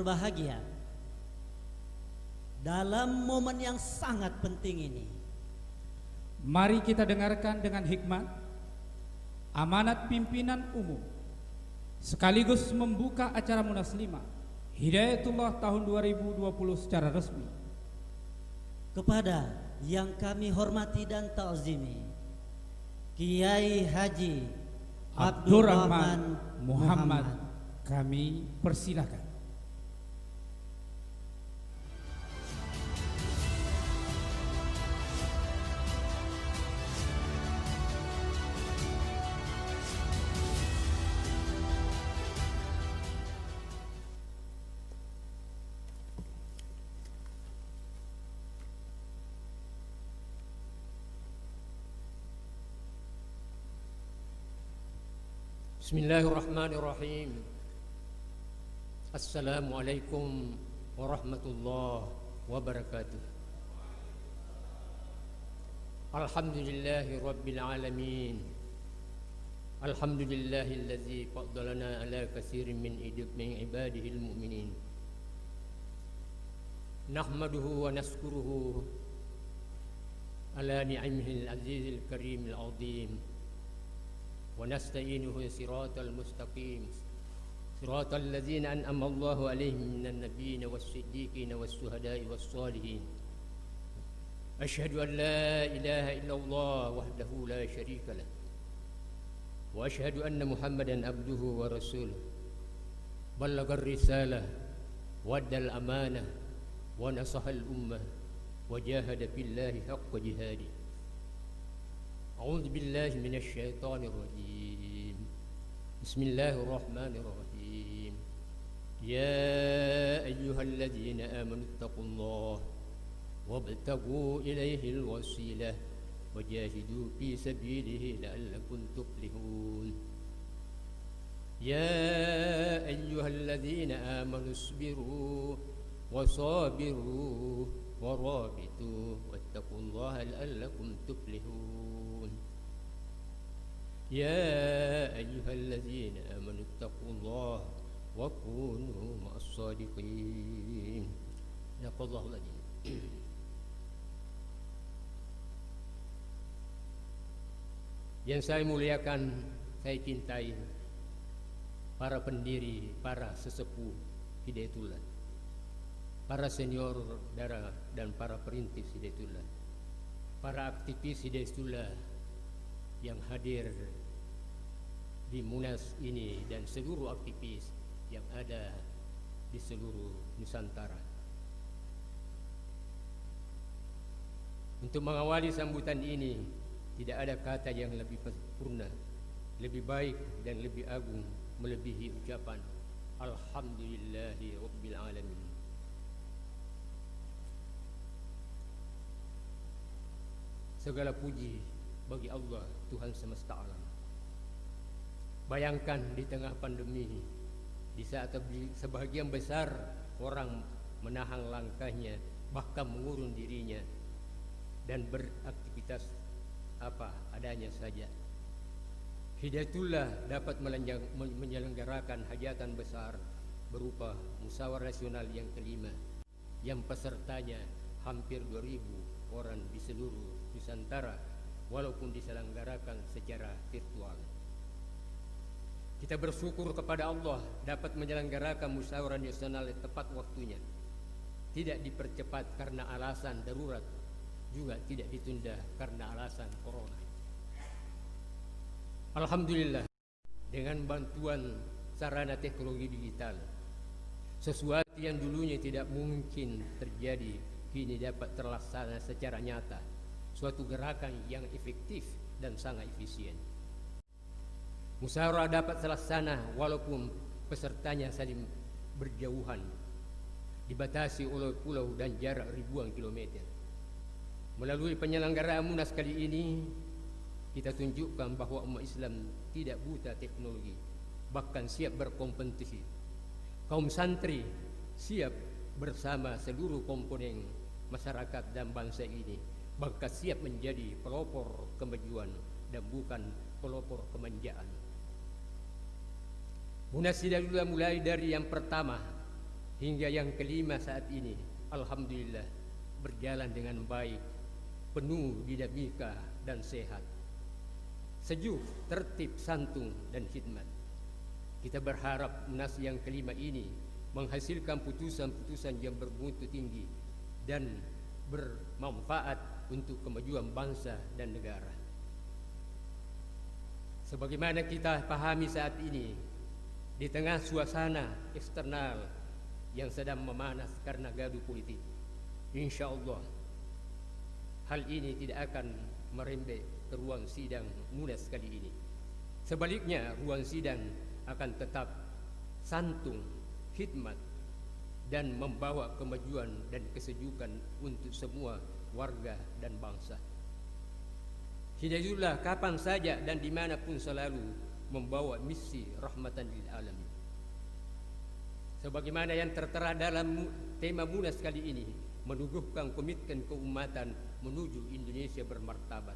berbahagia dalam momen yang sangat penting ini. Mari kita dengarkan dengan hikmat amanat pimpinan umum sekaligus membuka acara Munas 5 Hidayatullah tahun 2020 secara resmi. Kepada yang kami hormati dan ta'zimi, Kiai Haji Abdurrahman Muhammad, kami persilakan. Bismillahirrahmanirrahim. Assalamualaikum warahmatullahi wabarakatuh. Alhamdulillahi rabbil alamin. Alhamdulillahillazi faddalana ala katsirin min ibadihil mu'minin. Nahmaduhu wa naskuruhu ala ni'amihil azizil karimil azim. ونستعينه صراط المستقيم صراط الذين أنعم الله عليهم من النبيين والصديقين والشهداء والصالحين أشهد أن لا إله إلا الله وحده لا شريك له وأشهد أن محمدا عبده ورسوله بلغ الرسالة وأدى الأمانة ونصح الأمة وجاهد في الله حق جهاده. أعوذ بالله من الشيطان الرجيم. بسم الله الرحمن الرحيم. يا أيها الذين آمنوا اتقوا الله وابتغوا إليه الوسيلة وجاهدوا في سبيله لعلكم تفلحون. يا أيها الذين آمنوا اصبروا وصابروا ورابطوا واتقوا الله لعلكم تفلحون. يا أيها الذين آمنوا اتقوا الله وكونوا مع الصادقين. صدق الله العظيم. Yang saya muliakan, saya cintai para pendiri, para sesepuh Hidayatullah, para senior darah dan para perintis Hidayatullah, para aktivis Hidayatullah yang hadir di Munas ini dan seluruh aktivis yang ada di seluruh Nusantara. Untuk mengawali sambutan ini, tidak ada kata yang lebih sempurna, lebih baik dan lebih agung melebihi ucapan Alhamdulillahi Rabbil Alamin. Segala puji bagi Allah, Tuhan semesta alam. Bayangkan di tengah pandemi, di saat sebagian besar orang menahan langkahnya, bahkan mengurung dirinya dan beraktivitas apa adanya saja, Hidayatullah dapat menyelenggarakan hajatan besar berupa musyawarah nasional yang kelima, yang pesertanya hampir 2.000 orang di seluruh Nusantara, walaupun diselenggarakan secara virtual. Kita bersyukur kepada Allah dapat menyelenggarakan musyawarah nasional tepat waktunya, tidak dipercepat karena alasan darurat, juga tidak ditunda karena alasan corona. Alhamdulillah, dengan bantuan sarana teknologi digital, sesuatu yang dulunya tidak mungkin terjadi kini dapat terlaksana secara nyata. Suatu gerakan yang efektif dan sangat efisien. Musyawarah dapat terlaksana walaupun pesertanya saling berjauhan, dibatasi oleh pulau dan jarak ribuan kilometer. Melalui penyelenggaraan Munas kali ini, kita tunjukkan bahwa umat Islam tidak buta teknologi, bahkan siap berkompetisi. Kaum santri siap bersama seluruh komponen masyarakat dan bangsa ini, bahkan siap menjadi pelopor kemajuan dan bukan pelopor kemanjaan. Munas Hidayatullah mulai dari yang pertama hingga yang kelima saat ini, alhamdulillah berjalan dengan baik, penuh dinamika dan sehat, sejuk, tertib, santun dan khidmat. Kita berharap Munas yang kelima ini menghasilkan putusan-putusan yang bermutu tinggi dan bermanfaat untuk kemajuan bangsa dan negara. Sebagaimana kita pahami saat ini, di tengah suasana eksternal yang sedang memanas karena gaduh politik, insya Allah hal ini tidak akan merembet ke ruang sidang Munas kali ini. Sebaliknya, ruang sidang akan tetap santun, khidmat, dan membawa kemajuan dan kesejukan untuk semua warga dan bangsa. Hidayatullah kapan saja dan dimanapun selalu membawa misi rahmatan lil alamin. Sebagaimana yang tertera dalam tema Munas kali ini, menuguhkan komitmen keumatan menuju Indonesia bermartabat.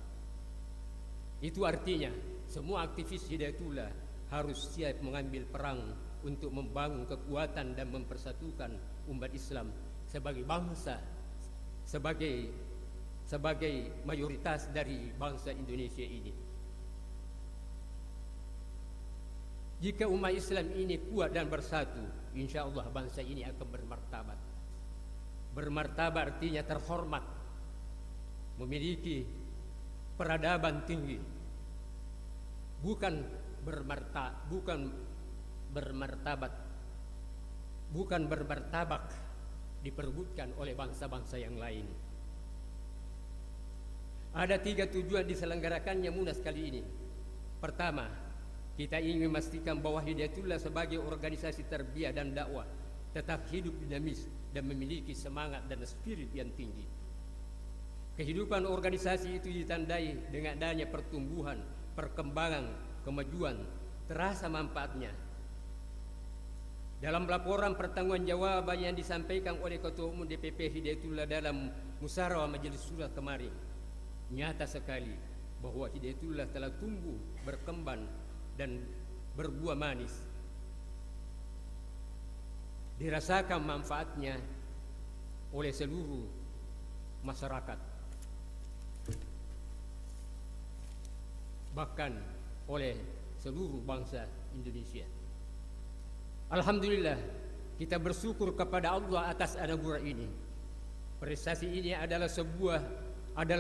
Itu artinya semua aktivis Hidayatullah harus siap mengambil perang untuk membangun kekuatan dan mempersatukan umat Islam sebagai bangsa, sebagai mayoritas dari bangsa Indonesia ini. Jika umat Islam ini kuat dan bersatu, insya Allah bangsa ini akan bermartabat. Bermartabat artinya terhormat, memiliki peradaban tinggi, bukan bermartabat diperebutkan oleh bangsa-bangsa yang lain. Ada 3 tujuan diselenggarakannya Munas kali ini. Pertama, kita ingin memastikan bahwa Hidayatullah sebagai organisasi tarbiyah dan dakwah tetap hidup dinamis dan memiliki semangat dan spirit yang tinggi. Kehidupan organisasi itu ditandai dengan adanya pertumbuhan, perkembangan, kemajuan, terasa manfaatnya. Dalam laporan pertanggungjawaban yang disampaikan oleh Ketua Umum DPP Hidayatullah dalam musyawarah Majelis Syura kemarin, nyata sekali bahwa Hidayatullah telah tumbuh, berkembang dan berbuah manis. Dirasakan manfaatnya oleh seluruh masyarakat, bahkan oleh seluruh bangsa Indonesia. Alhamdulillah, kita bersyukur kepada Allah atas anugerah ini. Prestasi ini adalah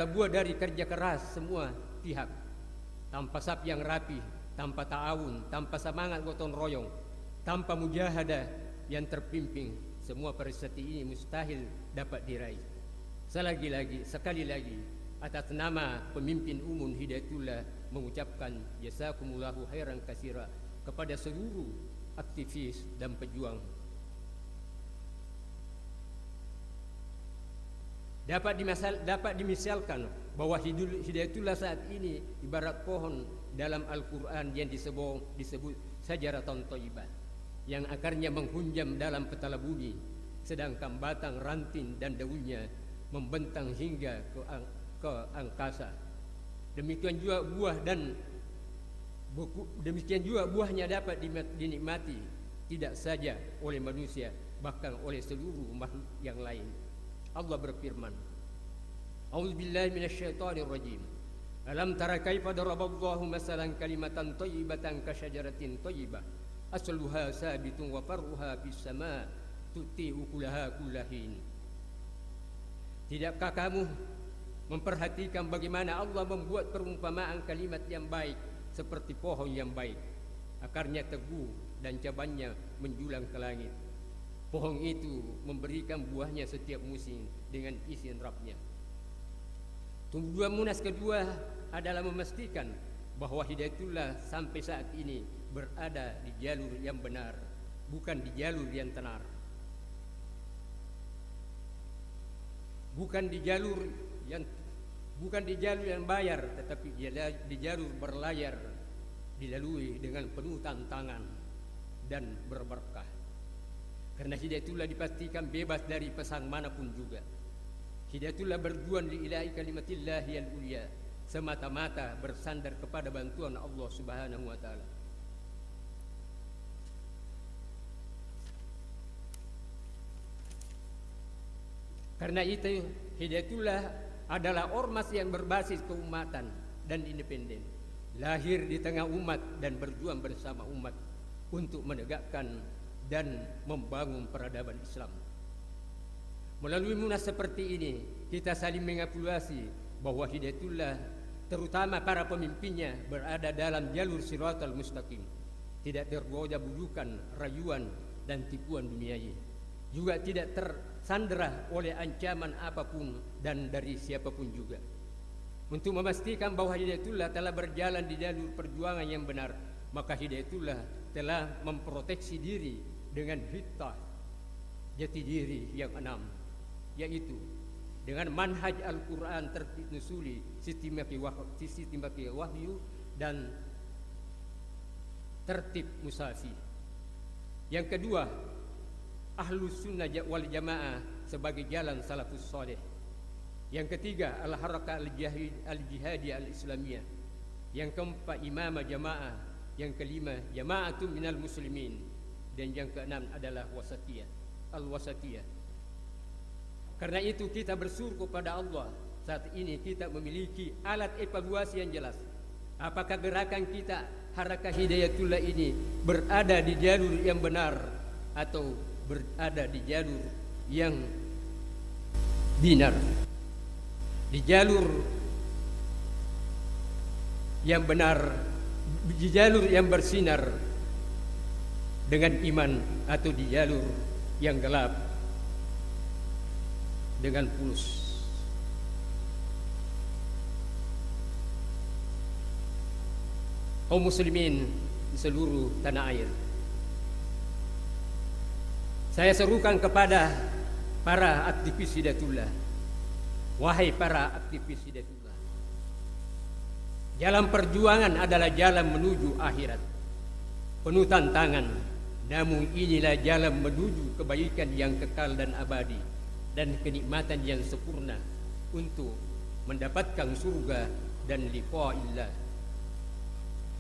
buah dari kerja keras semua pihak. Tanpa saf yang rapi, tanpa ta'awun, tanpa semangat gotong royong, tanpa mujahadah yang terpimpin, semua prestasi ini mustahil dapat diraih. Sekali lagi atas nama pemimpin umum Hidayatullah mengucapkan jazakumullahu khairan katsira kepada seluruh aktivis dan pejuang. Dapat dimisalkan bahwa Hidayatullah saat ini ibarat pohon dalam Al-Quran yang disebut Syajaratun Thayyibah, yang akarnya menghunjam dalam petala bumi, sedangkan batang, ranting dan daunnya membentang hingga ke angkasa. Demikian juga buahnya dapat dinikmati tidak saja oleh manusia, bahkan oleh seluruh makhluk yang lain. Allah berfirman, A'udzubillahi minasyaitonirrajim. Alam tara kaifa daraballahu masalan kalimatan thayyibatan kasyajaratin thayyibah asluha sabitun wa far'uha fis sama' tu'ti ukulaha kullahin. Tidakkah kamu memperhatikan bagaimana Allah membuat perumpamaan kalimat yang baik seperti pohon yang baik, akarnya teguh dan cabangnya menjulang ke langit. Pohon itu memberikan buahnya setiap musim dengan izin Rabbnya. Tujuan Munas kedua adalah memastikan bahwa Hidayatullah sampai saat ini berada di jalur yang benar, bukan di jalur yang tenar, bukan di jalur yang bayar, tetapi di jalur berlayar, dilalui dengan penuh tantangan dan berberkah. Karena Hidayatullah dipastikan bebas dari pesan manapun juga. Hidayatullah berjuang liilahi kalimatillahiyal ulia, semata-mata bersandar kepada bantuan Allah Subhanahu wa taala. Karena itu Hidayatullah adalah ormas yang berbasis keumatan dan independen, lahir di tengah umat dan berjuang bersama umat untuk menegakkan dan membangun peradaban Islam. Melalui munas seperti ini, kita saling mengapresiasi bahwa Hidayatullah, terutama para pemimpinnya, berada dalam jalur Shiratal Mustaqim, tidak tergoda bujukan, rayuan, dan tipuan duniawi, juga tidak tersandera oleh ancaman apapun dan dari siapapun juga. Untuk memastikan bahwa Hidayatullah telah berjalan di jalur perjuangan yang benar, maka Hidayatullah telah memproteksi diri dengan hittah jati diri yang 6, yaitu dengan manhaj Al-Quran tertib nusuli, sistem wahyu dan tertib musafi. Yang kedua, Ahlus Sunnah wal Jamaah sebagai jalan salafus saleh. Yang ketiga, Al-Harakah Al-Jihadiyah Al-Islamiyah. Yang keempat, Imamah Jamaah. Yang kelima, Jama'atun minal Muslimin. Dan yang keenam adalah Wasatiyah, Al-Wasatiyah. Karena itu kita bersyukur kepada Allah, saat ini kita memiliki alat evaluasi yang jelas. Apakah gerakan kita Harakah Hidayatullah ini berada di jalur yang benar atau berada di jalur yang binar, di jalur yang benar, di jalur yang bersinar dengan iman, atau di jalur yang gelap dengan fulus. Kaum muslimin di seluruh tanah air, saya serukan kepada para aktivis Hidayatullah, wahai para aktivis Hidayatullah, jalan perjuangan adalah jalan menuju akhirat, penuh tantangan, namun inilah jalan menuju kebaikan yang kekal dan abadi, dan kenikmatan yang sempurna untuk mendapatkan surga dan liqa'illah.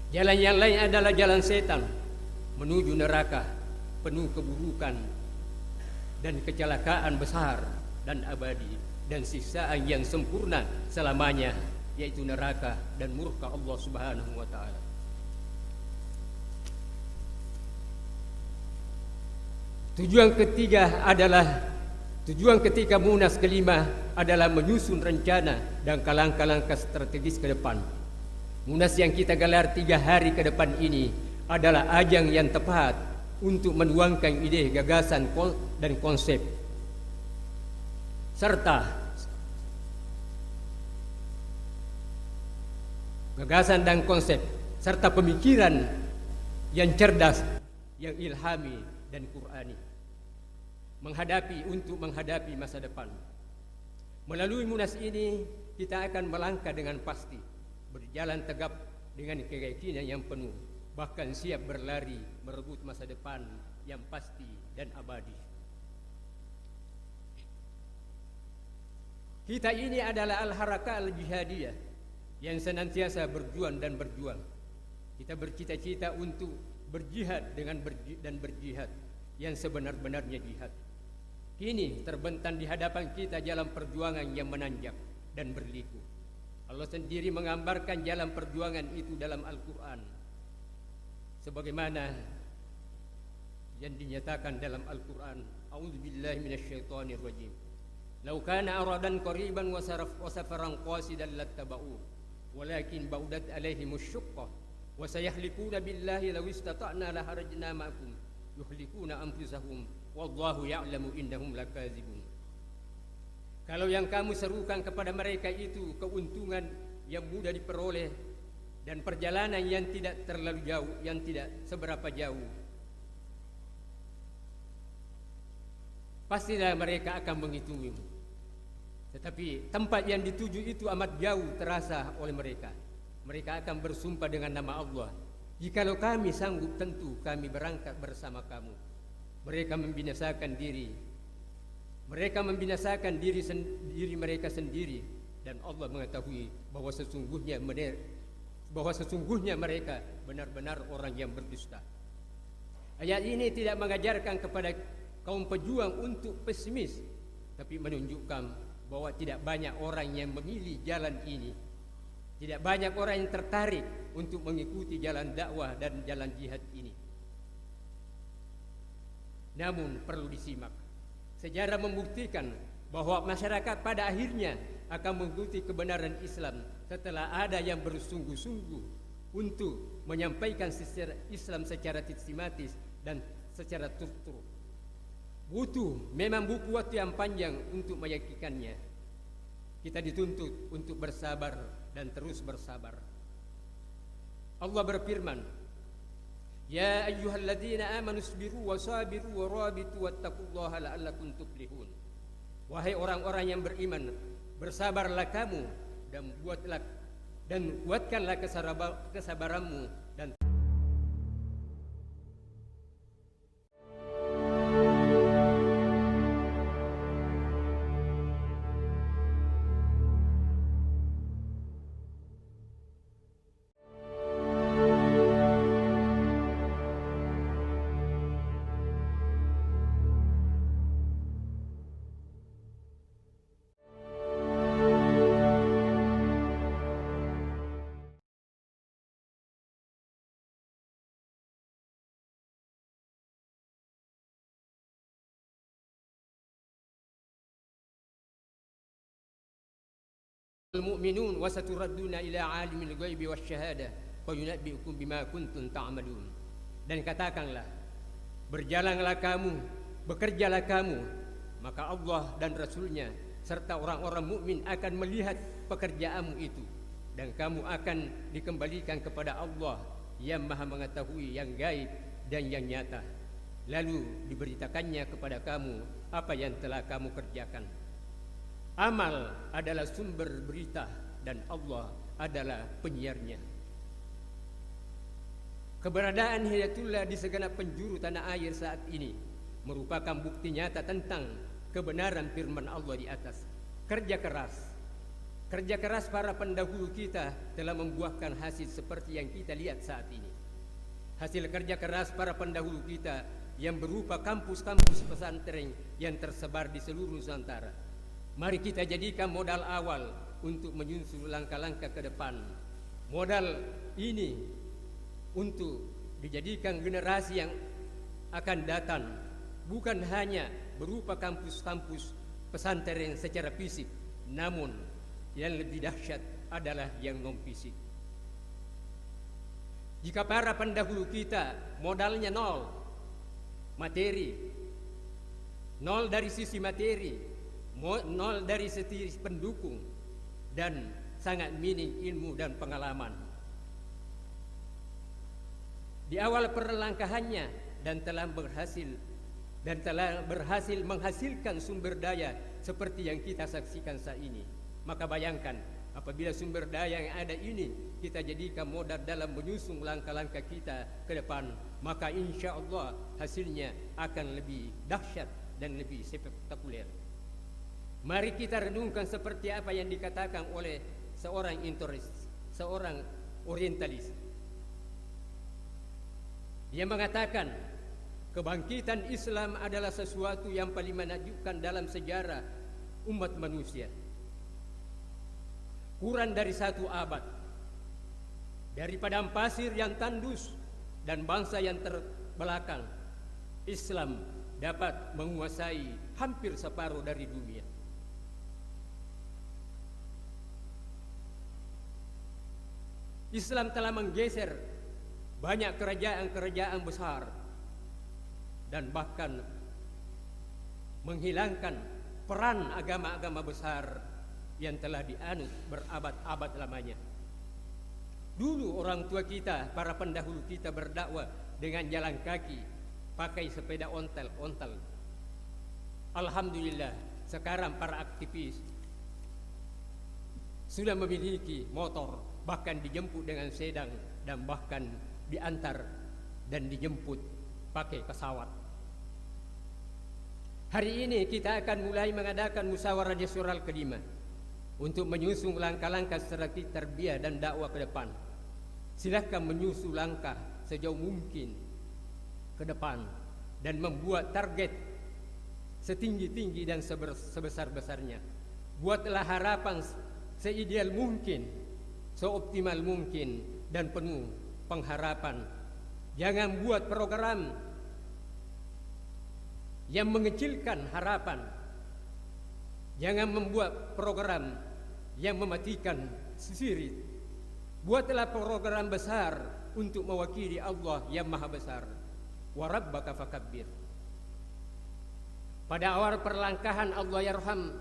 Jalan yang lain adalah jalan setan menuju neraka, penuh keburukan dan kecelakaan besar dan abadi, dan siksaan yang sempurna selamanya, yaitu neraka dan murka Allah Subhanahu wa ta'ala. Tujuan ketiga munas kelima adalah menyusun rencana dan langkah-langkah strategis ke depan. Munas yang kita gelar 3 hari ke depan ini adalah ajang yang tepat untuk menuangkan ide, gagasan, dan konsep, serta pemikiran yang cerdas, yang ilhami dan Qur'ani untuk menghadapi masa depan. Melalui munas ini kita akan melangkah dengan pasti, berjalan tegap dengan keyakinan yang penuh, bahkan siap berlari merebut masa depan yang pasti dan abadi. Kita ini adalah Al-Harakah Al-Jihadiyah yang senantiasa berjuang dan berjuang. Kita bercita-cita untuk berjihad dan berjihad yang sebenar-benarnya jihad. Kini terbentang di hadapan kita jalan perjuangan yang menanjak dan berliku. Allah sendiri menggambarkan jalan perjuangan itu dalam Al-Quran, sebagaimana yang dinyatakan dalam Al-Quran. A'udzubillahi minasyaitonirrajim. Lau kana aradan qariban wa safaran qasidan lattaba'u walakin baudat alaihimus syuqqah wa sayahlikuna billahi law istata'na la harajna ma'akum yuhlikuna anfusahum wallahu ya'lamu innahum lakazibun. Kalau yang kamu serukan kepada mereka itu keuntungan yang mudah diperoleh dan perjalanan yang tidak terlalu jauh, yang tidak seberapa jauh, pastilah mereka akan menghitungimu. Tetapi tempat yang dituju itu amat jauh terasa oleh mereka. Mereka akan bersumpah dengan nama Allah, jikalau kami sanggup tentu kami berangkat bersama kamu. Mereka membinasakan diri mereka sendiri, dan Allah mengetahui bahwa sesungguhnya mereka benar-benar orang yang berdusta. Ayat ini tidak mengajarkan kepada kaum pejuang untuk pesimis, tapi menunjukkan bahwa tidak banyak orang yang memilih jalan ini. Tidak banyak orang yang tertarik untuk mengikuti jalan dakwah dan jalan jihad ini. Namun perlu disimak. Sejarah membuktikan bahwa masyarakat pada akhirnya akan mengikuti kebenaran Islam setelah ada yang bersungguh-sungguh untuk menyampaikan Islam secara sistematis dan secara terstruktur. Memang butuh waktu yang panjang untuk meyakinkannya. Kita dituntut untuk bersabar dan terus bersabar. Allah berfirman, "Ya ayyuhalladzina amanu isbiru wasabiru warabitu wattaqullaha la'allakum tuflihun." Wahai orang-orang yang beriman, bersabarlah kamu dan kuatkanlah kesabaranmu dan al-mu'minun wa saturadduna ila alimil ghaibi wasyahadah fa yunabbi'ukum bima kuntum ta'malun. Dan katakanlah, berjalanlah kamu, bekerjalah kamu, maka Allah dan Rasulnya serta orang-orang mukmin akan melihat pekerjaanmu itu, dan kamu akan dikembalikan kepada Allah yang Maha mengetahui yang gaib dan yang nyata. Lalu diberitakannya kepada kamu apa yang telah kamu kerjakan. Amal adalah sumber berita dan Allah adalah penyiarnya. Keberadaan Hidayatullah di segenap penjuru tanah air saat ini merupakan bukti nyata tentang kebenaran firman Allah di atas. Kerja keras para pendahulu kita telah membuahkan hasil seperti yang kita lihat saat ini. Hasil kerja keras para pendahulu kita yang berupa kampus-kampus pesantren yang tersebar di seluruh Nusantara. Mari kita jadikan modal awal untuk menyusul langkah-langkah ke depan. Modal ini untuk dijadikan generasi yang akan datang, bukan hanya berupa kampus-kampus pesantren secara fisik, namun yang lebih dahsyat adalah yang non-fisik. Jika para pendahulu kita modalnya nol materi, nol dari sisi materi, nol dari sisi pendukung, dan sangat minim ilmu dan pengalaman. Di awal perlangkahannya dan telah berhasil menghasilkan sumber daya seperti yang kita saksikan saat ini. Maka bayangkan apabila sumber daya yang ada ini kita jadikan modal dalam menyusun langkah-langkah kita ke depan, maka insya Allah hasilnya akan lebih dahsyat dan lebih spektakuler. Mari kita renungkan seperti apa yang dikatakan oleh seorang orientalis. Dia mengatakan, kebangkitan Islam adalah sesuatu yang paling menakjubkan dalam sejarah umat manusia. Kurang dari 1 abad, dari padang pasir yang tandus dan bangsa yang terbelakang, Islam dapat menguasai hampir separuh dari dunia. Islam telah menggeser banyak kerajaan-kerajaan besar dan bahkan menghilangkan peran agama-agama besar yang telah dianut berabad-abad lamanya. Dulu orang tua kita, para pendahulu kita berdakwah dengan jalan kaki, pakai sepeda ontel-ontel. Alhamdulillah, sekarang para aktivis sudah memiliki motor, bahkan dijemput dengan sedan dan bahkan diantar dan dijemput pakai pesawat. Hari ini kita akan mulai mengadakan musyawarah nasional kelima untuk menyusun langkah-langkah strategi tarbiyah dan dakwah ke depan. Silakan menyusun langkah sejauh mungkin ke depan dan membuat target setinggi-tinggi dan sebesar-besarnya. Buatlah harapan seideal mungkin, seoptimal mungkin, dan penuh pengharapan. Jangan buat program yang mengecilkan harapan. Jangan membuat program yang mematikan spirit. Buatlah program besar untuk mewakili Allah yang Maha Besar. Wa rabbaka fakabbir. Pada awal perlangkahan Allah yarham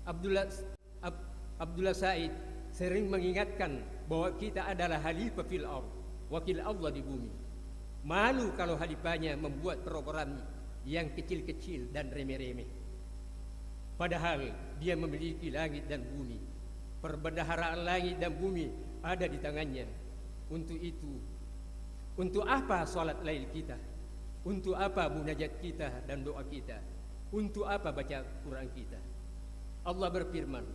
Abdullah Said sering mengingatkan bahwa kita adalah khalifah fil ardh, wakil Allah di bumi. Malu kalau khalifahnya membuat program yang kecil-kecil dan remeh-remeh. Padahal dia memiliki langit dan bumi. Perbendaharaan langit dan bumi ada di tangannya. Untuk itu, untuk apa salat lail kita? Untuk apa munajat kita dan doa kita? Untuk apa baca Quran kita? Allah berfirman,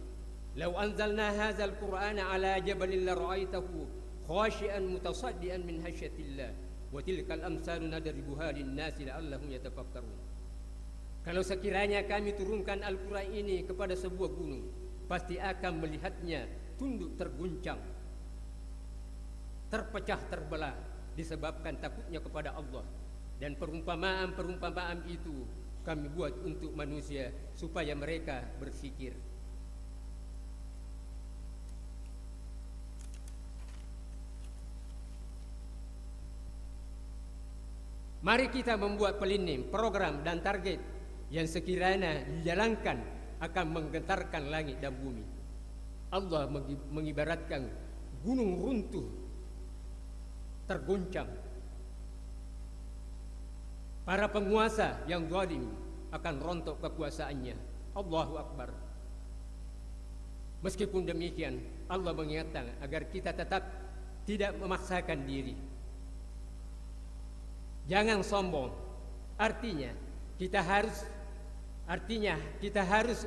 "Lau anzalna hadzal Qur'ana 'ala jabalin la ra'aitahu khashi'an mutasaddian min khasyatillah wa tilkal amsalu nadribuha lin-nasi la'allahum yatafakkarun." Kalau sekiranya kami turunkan Al-Quran ini kepada sebuah gunung, pasti akan melihatnya tunduk terguncang, terpecah terbelah disebabkan takutnya kepada Allah. Dan perumpamaan itu kami buat untuk manusia supaya mereka berfikir. Mari kita membuat planning, program dan target yang sekiranya dijalankan akan menggetarkan langit dan bumi. Allah mengibaratkan gunung runtuh terguncang. Para penguasa yang zalim akan rontok kekuasaannya. Allahu Akbar. Meskipun demikian, Allah mengingatkan agar kita tetap tidak memaksakan diri. Jangan sombong. Artinya kita harus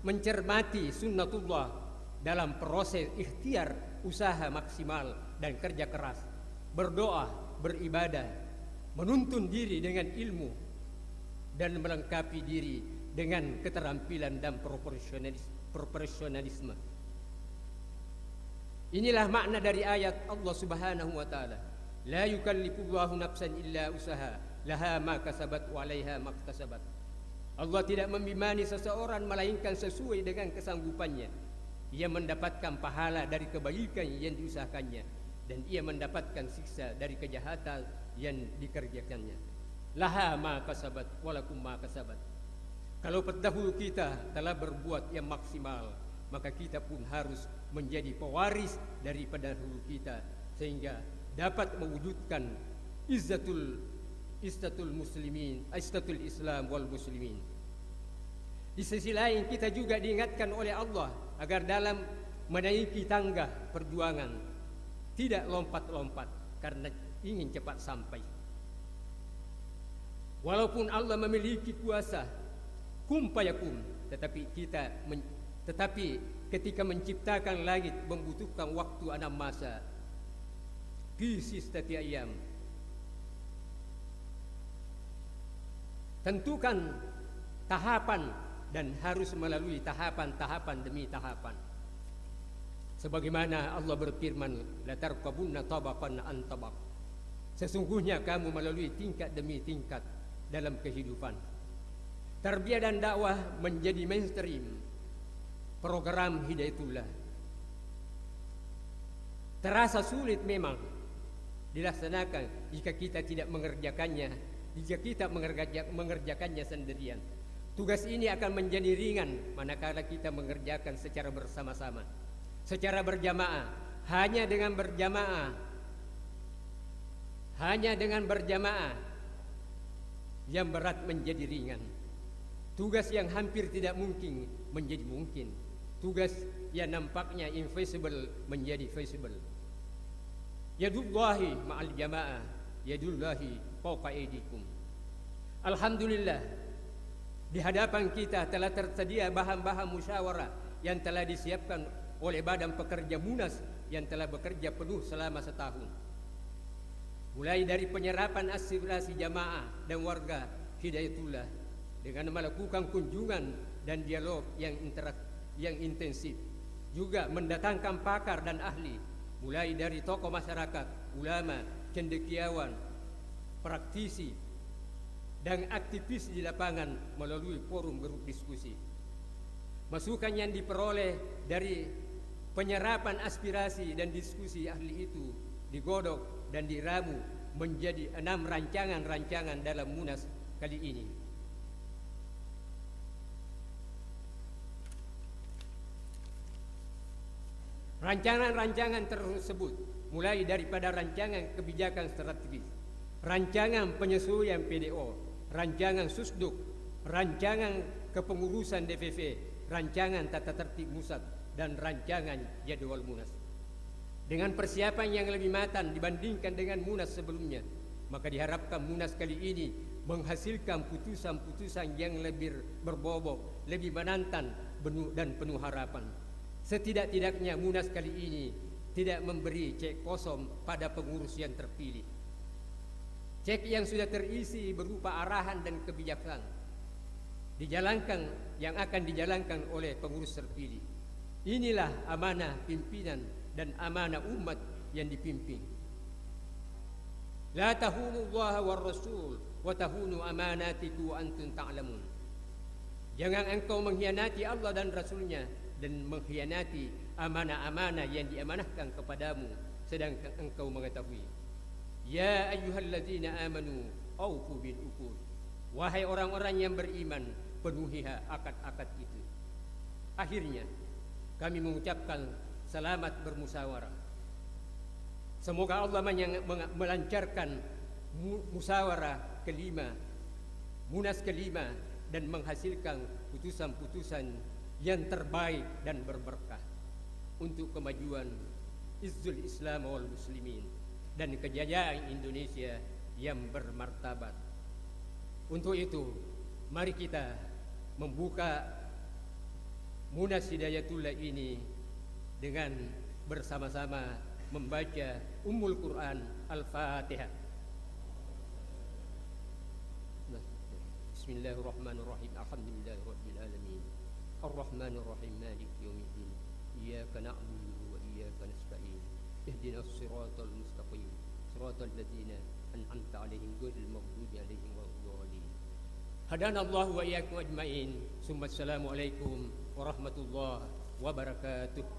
mencermati sunnatullah dalam proses ikhtiar, usaha maksimal dan kerja keras, berdoa, beribadah, menuntun diri dengan ilmu dan melengkapi diri dengan keterampilan dan profesionalisme. Inilah makna dari ayat Allah Subhanahu wa taala, la yukallifullahu nafsan illa usaha laha ma kasabat wa 'alaiha ma iktasabat. Allah tidak membebani seseorang melainkan sesuai dengan kesanggupannya. Ia mendapatkan pahala dari kebaikan yang diusahakannya dan ia mendapatkan siksa dari kejahatan yang dikerjakannya. Laha ma kasabat walakum ma kasabat. Kalau pendahulu kita telah berbuat yang maksimal, maka kita pun harus menjadi pewaris dari pendahulu kita sehingga dapat mewujudkan izzatul Islam wal muslimin. Di sisi lain kita juga diingatkan oleh Allah agar dalam menaiki tangga perjuangan tidak lompat-lompat karena ingin cepat sampai. Walaupun Allah memiliki kuasa kum fayakun, tetapi ketika menciptakan langit membutuhkan waktu 6 masa. Fi sittati ayyam. Tentukan tahapan dan harus melalui tahapan demi tahapan. Sebagaimana Allah berfirman, la tarkabunna tabaqan an tabaq. Sesungguhnya kamu melalui tingkat demi tingkat dalam kehidupan. Tarbiyah dan dakwah menjadi mainstream program Hidayatullah. Terasa sulit memang dilaksanakan jika kita tidak mengerjakannya, jika kita mengerjakannya sendirian. Tugas ini akan menjadi ringan manakala kita mengerjakan secara bersama-sama, secara berjamaah. Hanya dengan berjamaah yang berat menjadi ringan. Tugas yang hampir tidak mungkin menjadi mungkin. Tugas yang nampaknya invisible menjadi visible. Yadullahi ma'al jamaah, yadullahi fawqa aydikum. Alhamdulillah, di hadapan kita telah tersedia bahan-bahan musyawarah yang telah disiapkan oleh Badan Pekerja Munas yang telah bekerja penuh selama setahun. Mulai dari penyerapan aspirasi jamaah dan warga Hidayatullah dengan melakukan kunjungan dan dialog yang intensif, juga mendatangkan pakar dan ahli, mulai dari tokoh masyarakat, ulama, cendekiawan, praktisi, dan aktivis di lapangan melalui forum grup diskusi. Masukan yang diperoleh dari penyerapan aspirasi dan diskusi ahli itu digodok dan diramu menjadi 6 rancangan-rancangan dalam Munas kali ini. Rancangan-rancangan tersebut mulai daripada rancangan kebijakan strategis, rancangan penyesuaian PDO, rancangan susduk, rancangan kepengurusan DPV, rancangan tata tertib musat, dan rancangan jadwal Munas. Dengan persiapan yang lebih matang dibandingkan dengan Munas sebelumnya, maka diharapkan Munas kali ini menghasilkan putusan-putusan yang lebih berbobot, lebih menantang dan penuh harapan. Setidak-tidaknya Munas kali ini tidak memberi cek kosong pada pengurus yang terpilih. Cek yang sudah terisi berupa arahan dan kebijakan yang akan dijalankan oleh pengurus terpilih. Inilah amanah pimpinan dan amanah umat yang dipimpin. La tahunu Allah wa Rasul wa tahunu amanatiku wa antum ta'lamun. Jangan engkau mengkhianati Allah dan Rasulnya dan mengkhianati amanah-amanah yang diamanahkan kepadamu sedangkan engkau mengetahui. Ya ayyuhalladzina amanu aufu bil uqud. Wahai orang-orang yang beriman, penuhilah akad-akad itu. Akhirnya kami mengucapkan selamat bermusyawarah. Semoga Allah melancarkan musyawarah kelima, Munas kelima, dan menghasilkan putusan-putusan yang terbaik dan berberkah untuk kemajuan izzul Islam wal muslimin dan kejayaan Indonesia yang bermartabat. Untuk itu, mari kita membuka Munas Hidayatullah ini dengan bersama-sama membaca Ummul Quran Al-Fatihah. Bismillahirrahmanirrahim. Alhamdulillahirabbil alamin. Ar-Rahmanir Rahim. Maliki yaumiddin. Iyyaka na'budu wa iyyaka nasta'in. Ihdinas siratal mustaqim. Siratal ladzina an'amta 'alaihim ghairil maghdubi 'alaihim waladdallin. Hadanallahu wa iyyakum ajmain. Assalamu alaikum warahmatullahi wabarakatuh.